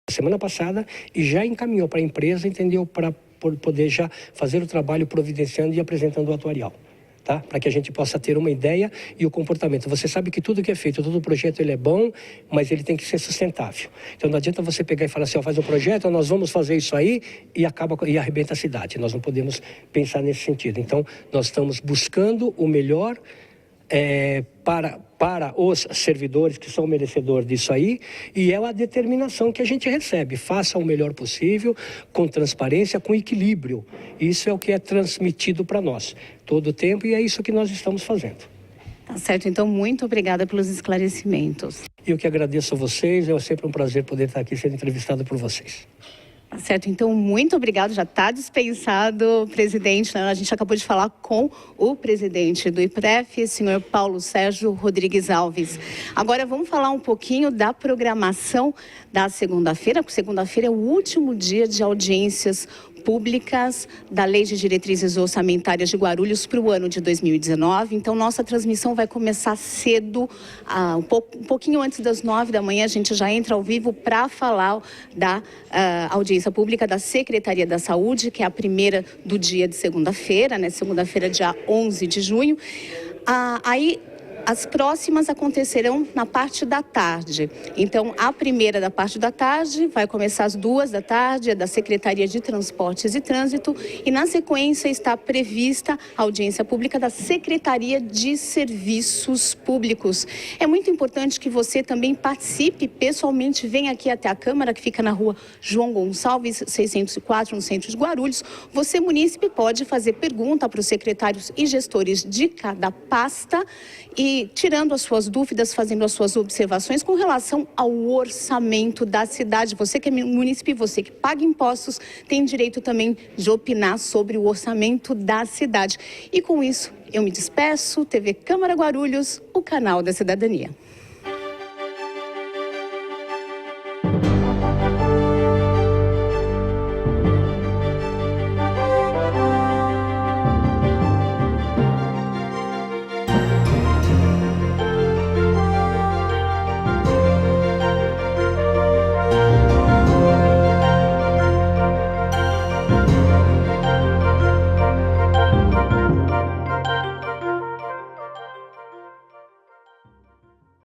semana passada e já encaminhou para a empresa, entendeu, para poder já fazer o trabalho providenciando e apresentando o atuarial. Tá? Para que a gente possa ter uma ideia e o comportamento. Você sabe que tudo que é feito, todo projeto ele é bom, mas ele tem que ser sustentável. Então não adianta você pegar e falar assim, faz um projeto, nós vamos fazer isso aí e arrebenta a cidade. Nós não podemos pensar nesse sentido. Então nós estamos buscando o melhor para os servidores que são merecedores disso aí, e é a determinação que a gente recebe. Faça o melhor possível, com transparência, com equilíbrio. Isso é o que é transmitido para nós todo o tempo, e é isso que nós estamos fazendo. Tá certo, então muito obrigada pelos esclarecimentos. Eu que agradeço a vocês, é sempre um prazer poder estar aqui sendo entrevistado por vocês. Tá certo, então muito obrigado, já está dispensado, presidente, né? A gente acabou de falar com o presidente do IPREF, senhor Paulo Sérgio Rodrigues Alves. Agora vamos falar um pouquinho da programação da segunda-feira, porque segunda-feira é o último dia de audiências públicas da Lei de Diretrizes Orçamentárias de Guarulhos para o ano de 2019. Então, nossa transmissão vai começar cedo, um pouquinho antes das 9 da manhã, a gente já entra ao vivo para falar da audiência pública da Secretaria da Saúde, que é a primeira do dia de segunda-feira, né? Segunda-feira, dia 11 de junho. As próximas acontecerão na parte da tarde. Então, a primeira da parte da tarde vai começar às 2 da tarde, é da Secretaria de Transportes e Trânsito, e na sequência está prevista a audiência pública da Secretaria de Serviços Públicos. É muito importante que você também participe pessoalmente, venha aqui até a Câmara, que fica na rua João Gonçalves, 604, no centro de Guarulhos. Você, munícipe, pode fazer pergunta para os secretários e gestores de cada pasta e tirando as suas dúvidas, fazendo as suas observações com relação ao orçamento da cidade. Você que é munícipe, você que paga impostos, tem direito também de opinar sobre o orçamento da cidade. E com isso, eu me despeço. TV Câmara Guarulhos, o canal da cidadania.